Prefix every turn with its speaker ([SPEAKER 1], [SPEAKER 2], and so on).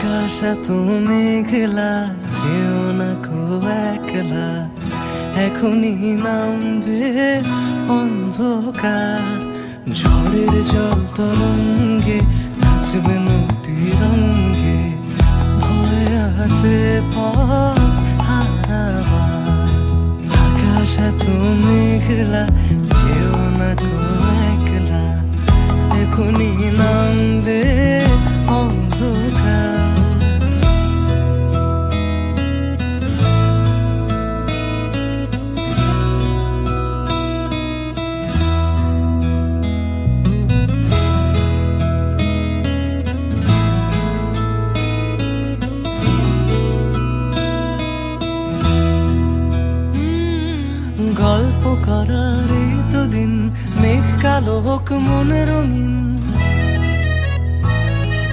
[SPEAKER 1] আকাশ এত মেঘলা, যেও না কো একলা, এখনই নামবে অন্ধকার। ঝড়ের জল তরঙ্গে নাচবে নদী রঙ্গে, ভয় আছে পথ হারাবার। আকাশ এত মেঘলা, যেও না কো একলা, এখনই নামবে অন্ধকার। গল্প করার এই তো দিন, মেঘ কালো হোক মনে রঙিন,